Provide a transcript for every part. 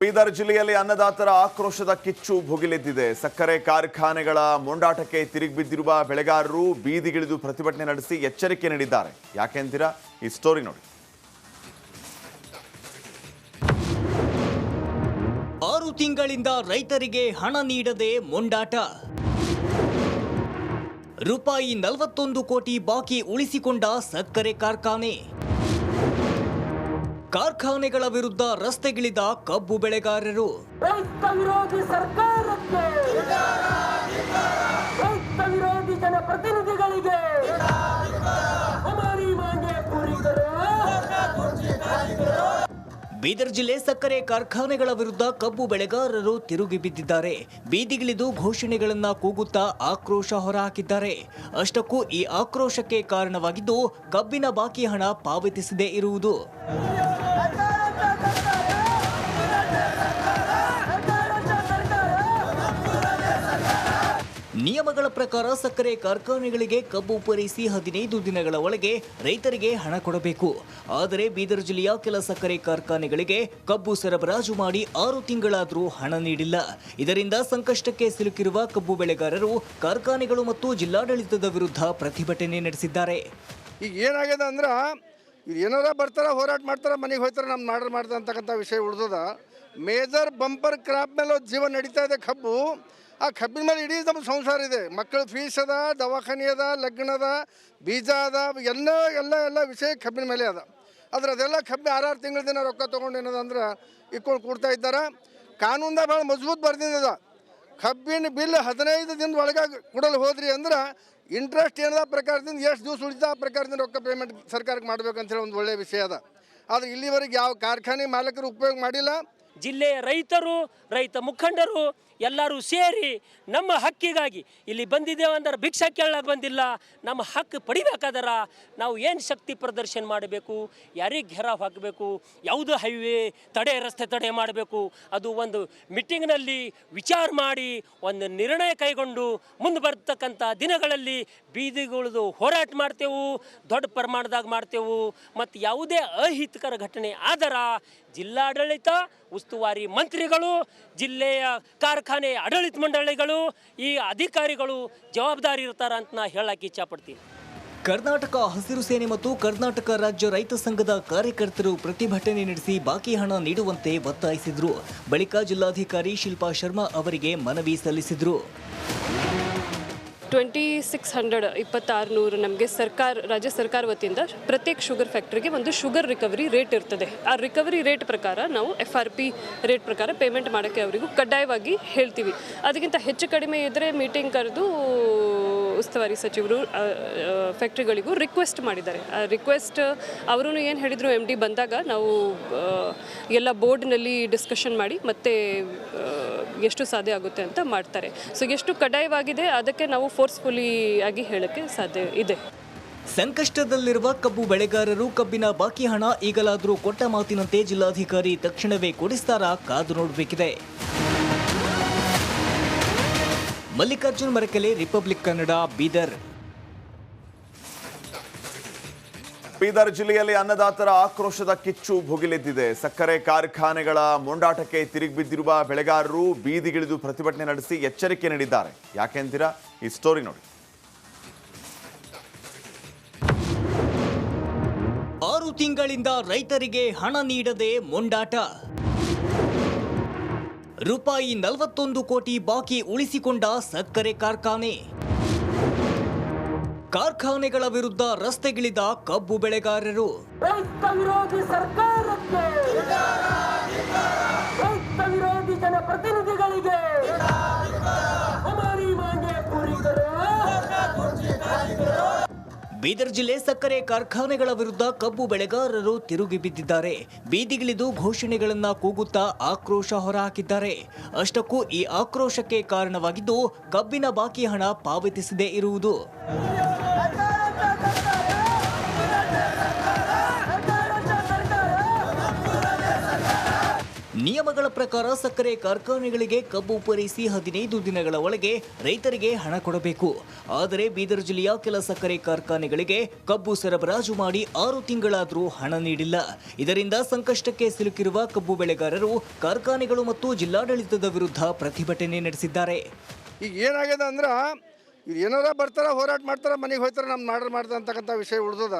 ಬೀದರ್ ಜಿಲ್ಲೆಯಲ್ಲಿ ಅನ್ನದಾತರ ಆಕ್ರೋಶದ ಕಿಚ್ಚು ಭುಗಿಲೆದ್ದಿದೆ. ಸಕ್ಕರೆ ಕಾರ್ಖಾನೆಗಳ ಮೊಂಡಾಟಕ್ಕೆ ತಿರುಗಿ ಬಿದ್ದಿರುವ ಬೆಳೆಗಾರರು ಬೀದಿಗಿಳಿದು ಪ್ರತಿಭಟನೆ ನಡೆಸಿ ಎಚ್ಚರಿಕೆ ನೀಡಿದ್ದಾರೆ. ಯಾಕೆಂತೀರಾ? ಈ ಸ್ಟೋರಿ ನೋಡಿ. 6 ತಿಂಗಳಿಂದ ರೈತರಿಗೆ ಹಣ ನೀಡದೆ ಮೊಂಡಾಟ. ರೂಪಾಯಿ 41 ಕೋಟಿ ಬಾಕಿ ಉಳಿಸಿಕೊಂಡ ಸಕ್ಕರೆ ಕಾರ್ಖಾನೆಗಳ ವಿರುದ್ಧ ರಸ್ತೆಗಿಳಿದ ಕಬ್ಬು ಬೆಳೆಗಾರರು. ರೈತ ವಿರೋಧಿ ಸರ್ಕಾರಕ್ಕೆ, ರೈತ ವಿರೋಧಿ ಜನಪ್ರತಿನಿಧಿಗಳಿಗೆ ಬೀದರ್ ಜಿಲ್ಲೆ ಸಕ್ಕರೆ ಕಾರ್ಖಾನೆಗಳ ವಿರುದ್ಧ ಕಬ್ಬು ಬೆಳೆಗಾರರು ತಿರುಗಿ ಬಿದ್ದಿದ್ದಾರೆ. ಬೀದಿಗಿಳಿದು ಘೋಷಣೆಗಳನ್ನ ಕೂಗುತ್ತಾ ಆಕ್ರೋಶ ಹೊರಹಾಕಿದ್ದಾರೆ. ಅಷ್ಟಕ್ಕೂ ಈ ಆಕ್ರೋಶಕ್ಕೆ ಕಾರಣವಾಗಿದ್ದು ಕಬ್ಬಿನ ಬಾಕಿ ಹಣ ಪಾವತಿಸದೇ ಇರುವುದು. ನಿಯಮಗಳ ಪ್ರಕಾರ ಸಕ್ಕರೆ ಕಾರ್ಖಾನೆಗಳಿಗೆ ಕಬ್ಬು ಪೂರೈಸಿ 15 ದಿನಗಳ ಒಳಗೆ ರೈತರಿಗೆ ಹಣ ಕೊಡಬೇಕು. ಆದರೆ ಬೀದರ್ ಜಿಲ್ಲೆಯ ಕೆಲ ಸಕ್ಕರೆ ಕಾರ್ಖಾನೆಗಳಿಗೆ ಕಬ್ಬು ಸರಬರಾಜು ಮಾಡಿ 6 ತಿಂಗಳಾದರೂ ಹಣ ನೀಡಿಲ್ಲ. ಇದರಿಂದ ಸಂಕಷ್ಟಕ್ಕೆ ಸಿಲುಕಿರುವ ಕಬ್ಬು ಬೆಳೆಗಾರರು ಕಾರ್ಖಾನೆಗಳು ಮತ್ತು ಜಿಲ್ಲಾಡಳಿತದ ವಿರುದ್ಧ ಪ್ರತಿಭಟನೆ ನಡೆಸಿದ್ದಾರೆ. ಈಗ ಏನಾಗಿದೆ ಅಂದ್ರೆ ಏನಾರ ಬರ್ತಾರೆ, ಹೋರಾಟ ಮಾಡ್ತಾರೆ, ಮನೆಗೆ ಹೋಗ್ತಾರೆ, ನಮ್ಮ ಮಾಡ್ತಾರೆ ಅಂತಕ್ಕಂಥ ವಿಷಯ ಉಳಿದದ. ಮೇಜರ್ ಬಂಪರ್ ಕ್ರಾಪ್ ಮೇಲೆ ಜೀವನ ನಡೀತಾ ಇದೆ ಕಬ್ಬು. ಆ ಕಬ್ಬಿನ ಮೇಲೆ ಇಡೀ ನಮ್ಮ ಸಂಸಾರ ಇದೆ. ಮಕ್ಕಳ ಫೀಸ್ ಅದ, ದವಾಖಾನೆ ಅದ, ಲಗ್ನ ಅದ, ಬೀಜ ಅದ, ಎಲ್ಲ ವಿಷಯ ಕಬ್ಬಿನ ಮೇಲೆ ಅದ. ಆದ್ರೆ ಅದೆಲ್ಲ ಕಬ್ಬಿ 6 ತಿಂಗಳ ದಿನ ರೊಕ್ಕ ತೊಗೊಂಡು ಏನದ ಅಂದ್ರೆ ಇಟ್ಕೊಂಡು ಕೊಡ್ತಾ ಇದ್ದಾರೆ. ಕಾನೂನ್ದಾಗ ಭಾಳ ಮಜಬೂತ್ ಬರ್ದಿದ್ದದ. ಕಬ್ಬಿನ ಬಿಲ್ 15 ದಿನದ ಒಳಗೆ ಕೊಡಲು ಹೋದ್ರಿ ಅಂದ್ರೆ ಇಂಟ್ರೆಸ್ಟ್ ಏನದ ಪ್ರಕಾರದಿಂದ ಎಷ್ಟು ದಿವಸ ಉಳಿದ ಆ ಪ್ರಕಾರದಿಂದ ರೊಕ್ಕ ಪೇಮೆಂಟ್ ಸರ್ಕಾರಕ್ಕೆ ಮಾಡಬೇಕಂತೇಳಿ ಒಂದು ಒಳ್ಳೆಯ ವಿಷಯ ಅದ. ಆದರೆ ಇಲ್ಲಿವರೆಗೆ ಯಾವ ಕಾರ್ಖಾನೆ ಮಾಲಕರು ಉಪಯೋಗ ಮಾಡಿಲ್ಲ. ಜಿಲ್ಲೆಯ ರೈತರು, ರೈತ ಮುಖಂಡರು ಎಲ್ಲರೂ ಸೇರಿ ನಮ್ಮ ಹಕ್ಕಿಗಾಗಿ ಇಲ್ಲಿ ಬಂದಿದ್ದೇವೆ ಅಂದ್ರೆ ಭಿಕ್ಷಾ ಕೇಳಕ್ಕೆ ಬಂದಿಲ್ಲ. ನಮ್ಮ ಹಕ್ಕು ಪಡಿಬೇಕಾದ್ರೆ ನಾವು ಏನು ಶಕ್ತಿ ಪ್ರದರ್ಶನ ಮಾಡಬೇಕು, ಯಾರಿಗೆ ಘೆರಾವ್ ಹಾಕಬೇಕು, ಯಾವುದು ಹೈವೇ ರಸ್ತೆ ತಡೆ ಮಾಡಬೇಕು, ಅದು ಒಂದು ಮೀಟಿಂಗ್ನಲ್ಲಿ ವಿಚಾರ ಮಾಡಿ ಒಂದು ನಿರ್ಣಯ ಕೈಗೊಂಡು ಮುಂದೆ ಬರ್ತಕ್ಕಂಥ ದಿನಗಳಲ್ಲಿ ಬೀದಿಗುಳಿದು ಹೋರಾಟ ಮಾಡ್ತೇವೆ, ದೊಡ್ಡ ಪ್ರಮಾಣದಾಗ ಮಾಡ್ತೇವೆ. ಮತ್ತು ಯಾವುದೇ ಅಹಿತಕರ ಘಟನೆ ಆದ್ರೆ ಜಿಲ್ಲಾಡಳಿತ, ಉಸ್ತುವಾರಿ ಮಂತ್ರಿಗಳು, ಜಿಲ್ಲೆಯ ಕಾರ್ಖಾನೆ ಆಡಳಿತ ಮಂಡಳಿಗಳು, ಈ ಅಧಿಕಾರಿಗಳು ಜವಾಬ್ದಾರಿ ಇರ್ತಾರ ಅಂತ ನಾ ಹೇಳಕ್ಕೆ ಇಚ್ಛಪಡ್ತೀನಿ. ಕರ್ನಾಟಕ ಹಸಿರು ಸೇನೆ ಮತ್ತು ಕರ್ನಾಟಕ ರಾಜ್ಯ ರೈತ ಸಂಘದ ಕಾರ್ಯಕರ್ತರು ಪ್ರತಿಭಟನೆ ನಡೆಸಿ ಬಾಕಿ ಹಣ ನೀಡುವಂತೆ ಒತ್ತಾಯಿಸಿದ್ರು. ಬಳಿಕ ಜಿಲ್ಲಾಧಿಕಾರಿ ಶಿಲ್ಪಾ ಶರ್ಮಾ ಅವರಿಗೆ ಮನವಿ ಸಲ್ಲಿಸಿದ್ರು. 2600 ನಮಗೆ ರಾಜ್ಯ ಸರ್ಕಾರ ವತಿಯಿಂದ ಪ್ರತ್ಯೇಕ ಶುಗರ್ ಫ್ಯಾಕ್ಟ್ರಿಗೆ ಒಂದು ಶುಗರ್ ರಿಕವರಿ ರೇಟ್ ಇರ್ತದೆ. ಆ ರಿಕವರಿ ರೇಟ್ ಪ್ರಕಾರ ನಾವು FRP ರೇಟ್ ಪ್ರಕಾರ ಪೇಮೆಂಟ್ ಮಾಡೋಕ್ಕೆ ಅವರಿಗೂ ಕಡ್ಡಾಯವಾಗಿ ಹೇಳ್ತೀವಿ. ಅದಕ್ಕಿಂತ ಹೆಚ್ಚು ಕಡಿಮೆ ಇದ್ದರೆ ಮೀಟಿಂಗ್ ಕರೆದು ಉಸ್ತುವಾರಿ ಸಚಿವರು ಫ್ಯಾಕ್ಟ್ರಿಗಳಿಗೂ ರಿಕ್ವೆಸ್ಟ್ ಮಾಡಿದ್ದಾರೆ. ಆ ರಿಕ್ವೆಸ್ಟ್ ಅವರು ಏನು ಹೇಳಿದರು, MD ಬಂದಾಗ ನಾವು ಎಲ್ಲ ಬೋರ್ಡ್ನಲ್ಲಿ ಡಿಸ್ಕಷನ್ ಮಾಡಿ ಮತ್ತೆ ಎಷ್ಟು ಸಾಧ್ಯ ಆಗುತ್ತೆ ಅಂತ ಮಾಡ್ತಾರೆ. ಸೊ ಎಷ್ಟು ಕಡ್ಡಾಯವಾಗಿದೆ ಅದಕ್ಕೆ ನಾವು ಫೋರ್ಸ್ಫುಲಿ ಆಗಿ ಹೇಳಕ್ಕೆ ಸಾಧ್ಯ ಇದೆ. ಸಂಕಷ್ಟದಲ್ಲಿರುವ ಕಬ್ಬು ಬೆಳೆಗಾರರು ಕಬ್ಬಿನ ಬಾಕಿ ಹಣ ಈಗಲಾದರೂ ಕೊಟ್ಟ ಮಾತಿನಂತೆ ಜಿಲ್ಲಾಧಿಕಾರಿ ತಕ್ಷಣವೇ ಕೊಡಿಸ್ತಾರಾ ಕಾದು ನೋಡಬೇಕಿದೆ. ಮಲ್ಲಿಕಾರ್ಜುನ್ ಮರಕೆಲೆ, ರಿಪಬ್ಲಿಕ್ ಕನ್ನಡ, ಬೀದರ್. ಬೀದರ್ ಜಿಲ್ಲೆಯಲ್ಲಿ ಅನ್ನದಾತರ ಆಕ್ರೋಶದ ಕಿಚ್ಚು ಭುಗಿಲೆದ್ದಿದೆ. ಸಕ್ಕರೆ ಕಾರ್ಖಾನೆಗಳ ಮೊಂಡಾಟಕ್ಕೆ ತಿರುಗಿ ಬಿದ್ದಿರುವ ಬೆಳೆಗಾರರು ಬೀದಿಗಿಳಿದು ಪ್ರತಿಭಟನೆ ನಡೆಸಿ ಎಚ್ಚರಿಕೆ ನೀಡಿದ್ದಾರೆ. ಯಾಕೆಂತೀರಾ? ಈ ಸ್ಟೋರಿ ನೋಡಿ. 6 ತಿಂಗಳಿಂದ ರೈತರಿಗೆ ಹಣ ನೀಡದೆ ಮೊಂಡಾಟ. ರೂಪಾಯಿ 41 ಕೋಟಿ ಬಾಕಿ ಉಳಿಸಿಕೊಂಡ ಸಕ್ಕರೆ ಕಾರ್ಖಾನೆಗಳ ವಿರುದ್ಧ ರಸ್ತೆಗಿಳಿದ ಕಬ್ಬು ಬೆಳೆಗಾರರು. ರೈತ ವಿರೋಧಿ ಸರ್ಕಾರಕ್ಕೆ, ರೈತ ವಿರೋಧಿ ಜನಪ್ರತಿನಿಧಿಗಳಿಗೆ ಬೀದರ್ ಜಿಲ್ಲೆ ಸಕ್ಕರೆ ಕಾರ್ಖಾನೆಗಳ ವಿರುದ್ಧ ಕಬ್ಬು ಬೆಳೆಗಾರರು ತಿರುಗಿ ಬಿದ್ದಿದ್ದಾರೆ. ಬೀದಿಗಿಳಿದು ಘೋಷಣೆಗಳನ್ನ ಕೂಗುತ್ತಾ ಆಕ್ರೋಶ ಹೊರಹಾಕಿದ್ದಾರೆ. ಅಷ್ಟಕ್ಕೂ ಈ ಆಕ್ರೋಶಕ್ಕೆ ಕಾರಣವಾಗಿದ್ದು ಕಬ್ಬಿನ ಬಾಕಿ ಹಣ ಪಾವತಿಸದೇ ಇರುವುದು. ನಿಯಮಗಳ ಪ್ರಕಾರ ಸಕ್ಕರೆ ಕಾರ್ಖಾನೆಗಳಿಗೆ ಕಬ್ಬು ಪೂರೈಸಿ 15 ದಿನಗಳ ಒಳಗೆ ರೈತರಿಗೆ ಹಣ ಕೊಡಬೇಕು. ಆದರೆ ಬೀದರ್ ಜಿಲ್ಲೆಯ ಕೆಲ ಸಕ್ಕರೆ ಕಾರ್ಖಾನೆಗಳಿಗೆ ಕಬ್ಬು ಸರಬರಾಜು ಮಾಡಿ 6 ತಿಂಗಳಾದರೂ ಹಣ ನೀಡಿಲ್ಲ. ಇದರಿಂದ ಸಂಕಷ್ಟಕ್ಕೆ ಸಿಲುಕಿರುವ ಕಬ್ಬು ಬೆಳೆಗಾರರು ಕಾರ್ಖಾನೆಗಳು ಮತ್ತು ಜಿಲ್ಲಾಡಳಿತದ ವಿರುದ್ಧ ಪ್ರತಿಭಟನೆ ನಡೆಸಿದ್ದಾರೆ. ಈಗ ಏನಾಗಿದೆ ಅಂದ್ರೆ ಏನಾರ ಬರ್ತಾರೆ ಹೋರಾಟ ಮಾಡ್ತಾರೆ ಮನೆಗೆ ಹೋಗ್ತಾರೆ ನಮ್ಮ ಮಾಡ್ತಾರೆ ಅಂತಕ್ಕಂಥ ವಿಷಯ ಉಳಿದದ.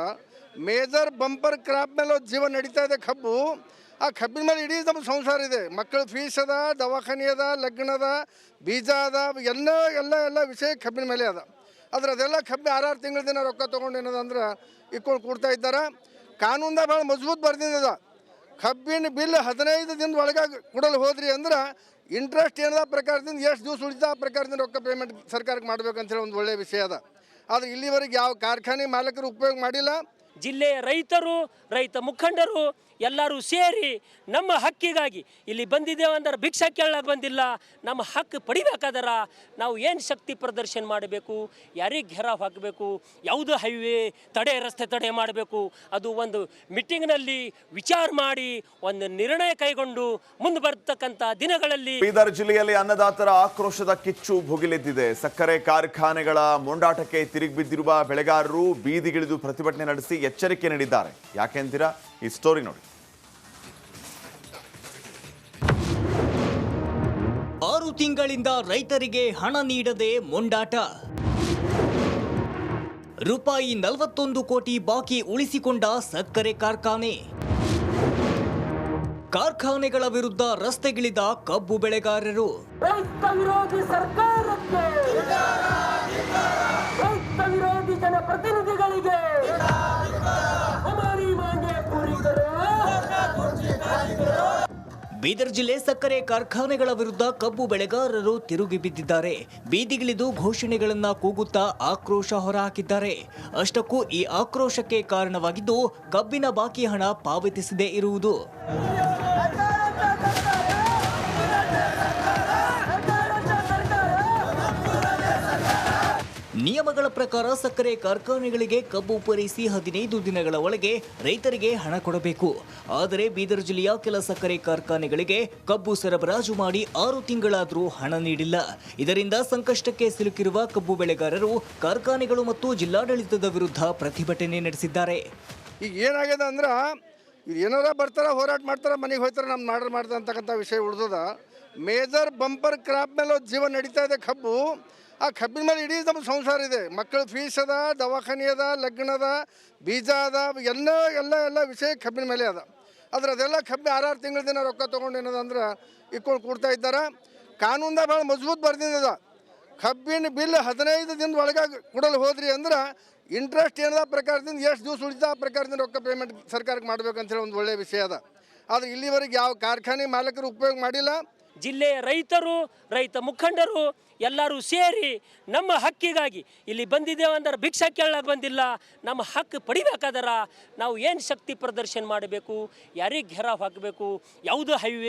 ಮೇಜರ್ ಬಂಪರ್ ಕ್ರಾಪ್ ಮೇಲೆ ಜೀವನ ನಡೀತಾ ಇದೆ ಕಬ್ಬು. ಆ ಕಬ್ಬಿನ ಮೇಲೆ ಇಡೀ ನಮ್ಮ ಸಂಸಾರ ಇದೆ. ಮಕ್ಕಳ ಫೀಸ್ ಅದ, ದವಾಖಾನೆ ಅದ, ಲಗ್ನ ಅದ, ಬೀಜ ಅದ, ಎಲ್ಲ ವಿಷಯ ಕಬ್ಬಿನ ಮೇಲೆ ಅದ. ಆದ್ರೆ ಅದೆಲ್ಲ ಕಬ್ಬಿ 6 ತಿಂಗಳ ದಿನ ರೊಕ್ಕ ತೊಗೊಂಡು ಏನದ ಅಂದ್ರೆ ಇಟ್ಕೊಂಡು ಕೊಡ್ತಾ ಇದ್ದಾರೆ. ಕಾನೂನ್ದಾಗ ಭಾಳ ಮಜಬೂತ್ ಬರ್ದಿದ್ದದ. ಕಬ್ಬಿನ ಬಿಲ್ 15 ದಿನದ ಒಳಗೆ ಕೊಡಲು ಹೋದ್ರಿ ಅಂದ್ರೆ ಇಂಟ್ರೆಸ್ಟ್ ಏನದ ಪ್ರಕಾರದಿಂದ ಎಷ್ಟು ದಿವಸ ಉಳಿದ ಆ ಪ್ರಕಾರದಿಂದ ರೊಕ್ಕ ಪೇಮೆಂಟ್ ಸರ್ಕಾರಕ್ಕೆ ಮಾಡ್ಬೇಕಂತೇಳಿ ಒಂದು ಒಳ್ಳೆಯ ವಿಷಯ ಅದ. ಆದರೆ ಇಲ್ಲಿವರೆಗೆ ಯಾವ ಕಾರ್ಖಾನೆ ಮಾಲಕರು ಉಪಯೋಗ ಮಾಡಿಲ್ಲ. ಜಿಲ್ಲೆಯ ರೈತರು, ರೈತ ಮುಖಂಡರು ಎಲ್ಲರೂ ಸೇರಿ ನಮ್ಮ ಹಕ್ಕಿಗಾಗಿ ಇಲ್ಲಿ ಬಂದಿದ್ದೇವೆ ಅಂದ್ರೆ ಭಿಕ್ಷಾ ಕೇಳಕ್ಕೆ ಬಂದಿಲ್ಲ. ನಮ್ಮ ಹಕ್ಕು ಪಡಿಬೇಕಾದರ ನಾವು ಏನು ಶಕ್ತಿ ಪ್ರದರ್ಶನ ಮಾಡಬೇಕು, ಯಾರಿಗೆ ಘೆರಾವ್ ಹಾಕಬೇಕು, ಯಾವುದು ಹೈವೇ ರಸ್ತೆ ತಡೆ ಮಾಡಬೇಕು, ಅದು ಒಂದು ಮೀಟಿಂಗ್ನಲ್ಲಿ ವಿಚಾರ ಮಾಡಿ ಒಂದು ನಿರ್ಣಯ ಕೈಗೊಂಡು ಮುಂದೆ ಬರ್ತಕ್ಕಂಥ ದಿನಗಳಲ್ಲಿ. ಬೀದರ್ ಜಿಲ್ಲೆಯಲ್ಲಿ ಅನ್ನದಾತರ ಆಕ್ರೋಶದ ಕಿಚ್ಚು ಭುಗಿಲೆದ್ದಿದೆ. ಸಕ್ಕರೆ ಕಾರ್ಖಾನೆಗಳ ಮೊಂಡಾಟಕ್ಕೆ ತಿರುಗಿ ಬಿದ್ದಿರುವ ಬೆಳೆಗಾರರು ಬೀದಿಗಿಳಿದು ಪ್ರತಿಭಟನೆ ನಡೆಸಿ ಎಚ್ಚರಿಕೆ ನೀಡಿದ್ದಾರೆ. ಯಾಕೆಂತೀರಾ? ಈ ಸ್ಟೋರಿ ನೋಡಿ. 6 ತಿಂಗಳಿಂದ ರೈತರಿಗೆ ಹಣ ನೀಡದೆ ಮೊಂಡಾಟ. ರೂಪಾಯಿ 41 ಕೋಟಿ ಬಾಕಿ ಉಳಿಸಿಕೊಂಡ ಸಕ್ಕರೆ ಕಾರ್ಖಾನೆಗಳ ವಿರುದ್ಧ ರಸ್ತೆಗಿಳಿದ ಕಬ್ಬು ಬೆಳೆಗಾರರು. ರೈತ ವಿರೋಧಿ ಸರ್ಕಾರಕ್ಕೆ, ರೈತ ವಿರೋಧಿ ಜನಪ್ರತಿನಿಧಿಗಳಿಗೆ ಬೀದರ್ ಜಿಲ್ಲೆ ಸಕ್ಕರೆ ಕಾರ್ಖಾನೆಗಳ ವಿರುದ್ಧ ಕಬ್ಬು ಬೆಳೆಗಾರರು ತಿರುಗಿ ಬಿದ್ದಿದ್ದಾರೆ. ಬೀದಿಗಿಳಿದು ಘೋಷಣೆಗಳನ್ನ ಕೂಗುತ್ತಾ ಆಕ್ರೋಶ ಹೊರಹಾಕಿದ್ದಾರೆ. ಅಷ್ಟಕ್ಕೂ ಈ ಆಕ್ರೋಶಕ್ಕೆ ಕಾರಣವಾಗಿದ್ದು ಕಬ್ಬಿನ ಬಾಕಿ ಹಣ ಪಾವತಿಸದೇ ಇರುವುದು. ನಿಯಮಗಳ ಪ್ರಕಾರ ಸಕ್ಕರೆ ಕಾರ್ಖಾನೆಗಳಿಗೆ ಕಬ್ಬು ಪೂರೈಸಿ 15 ದಿನಗಳ ಒಳಗೆ ರೈತರಿಗೆ ಹಣ ಕೊಡಬೇಕು. ಆದರೆ ಬೀದರ್ ಜಿಲ್ಲೆಯ ಕೆಲ ಸಕ್ಕರೆ ಕಾರ್ಖಾನೆಗಳಿಗೆ ಕಬ್ಬು ಸರಬರಾಜು ಮಾಡಿ 6 ತಿಂಗಳಾದರೂ ಹಣ ನೀಡಿಲ್ಲ. ಇದರಿಂದ ಸಂಕಷ್ಟಕ್ಕೆ ಸಿಲುಕಿರುವ ಕಬ್ಬು ಬೆಳೆಗಾರರು ಕಾರ್ಖಾನೆಗಳು ಮತ್ತು ಜಿಲ್ಲಾಡಳಿತದ ವಿರುದ್ಧ ಪ್ರತಿಭಟನೆ ನಡೆಸಿದ್ದಾರೆ. ಈಗ ಏನಾಗಿದೆ ಅಂದ್ರೆ ಏನಾರ ಬರ್ತಾರೆ ಹೋರಾಟ ಮಾಡ್ತಾರೆ ಮನೆಗೆ ಹೋಗ್ತಾರೆ ನಮ್ಮ ಮಾಡ್ತಾರೆ ಅಂತಕ್ಕಂಥ ವಿಷಯ ಉಳಿದದ. ಮೇಜರ್ ಬಂಪರ್ ಕ್ರಾಪ್ ಮೇಲೆ ಜೀವನ ನಡೀತಾ ಇದೆ ಕಬ್ಬು. ಆ ಕಬ್ಬಿನ ಮೇಲೆ ಇಡೀ ನಮ್ಮ ಸಂಸಾರ ಇದೆ. ಮಕ್ಕಳ ಫೀಸ್ ಅದ, ದವಾಖಾನೆ ಅದ, ಲಗ್ನ ಅದ, ಬೀಜ ಅದ, ಎಲ್ಲ ವಿಷಯ ಕಬ್ಬಿನ ಮೇಲೆ ಅದ. ಆದ್ರೆ ಅದೆಲ್ಲ ಕಬ್ಬಿ 6 ತಿಂಗಳ ದಿನ ರೊಕ್ಕ ತೊಗೊಂಡು ಏನದ ಅಂದ್ರೆ ಇಟ್ಕೊಂಡು ಕೊಡ್ತಾ ಇದ್ದಾರೆ. ಕಾನೂನ್ದಾಗ ಭಾಳ ಮಜಬೂತ್ ಬರ್ದಿದ್ದದ. ಕಬ್ಬಿನ ಬಿಲ್ 15 ದಿನದ ಒಳಗೆ ಕೊಡಲು ಹೋದ್ರಿ ಅಂದ್ರೆ ಇಂಟ್ರೆಸ್ಟ್ ಏನದ ಪ್ರಕಾರದಿಂದ ಎಷ್ಟು ದಿವಸ ಉಳಿದ ಆ ಪ್ರಕಾರದಿಂದ ರೊಕ್ಕ ಪೇಮೆಂಟ್ ಸರ್ಕಾರಕ್ಕೆ ಮಾಡ್ಬೇಕಂತೇಳಿ ಒಂದು ಒಳ್ಳೆಯ ವಿಷಯ ಅದ. ಆದರೆ ಇಲ್ಲಿವರೆಗೆ ಯಾವ ಕಾರ್ಖಾನೆ ಮಾಲಕರು ಉಪಯೋಗ ಮಾಡಿಲ್ಲ. ಜಿಲ್ಲೆಯ ರೈತರು, ರೈತ ಮುಖಂಡರು ಎಲ್ಲರೂ ಸೇರಿ ನಮ್ಮ ಹಕ್ಕಿಗಾಗಿ ಇಲ್ಲಿ ಬಂದಿದ್ದೇವೆ ಅಂದ್ರೆ ಭಿಕ್ಷಾ ಕೇಳಕ್ಕೆ ಬಂದಿಲ್ಲ. ನಮ್ಮ ಹಕ್ಕು ಪಡಿಬೇಕಾದರ ನಾವು ಏನು ಶಕ್ತಿ ಪ್ರದರ್ಶನ ಮಾಡಬೇಕು, ಯಾರಿಗೆ ಘೆರಾವ್ ಹಾಕಬೇಕು, ಯಾವುದು ಹೈವೇ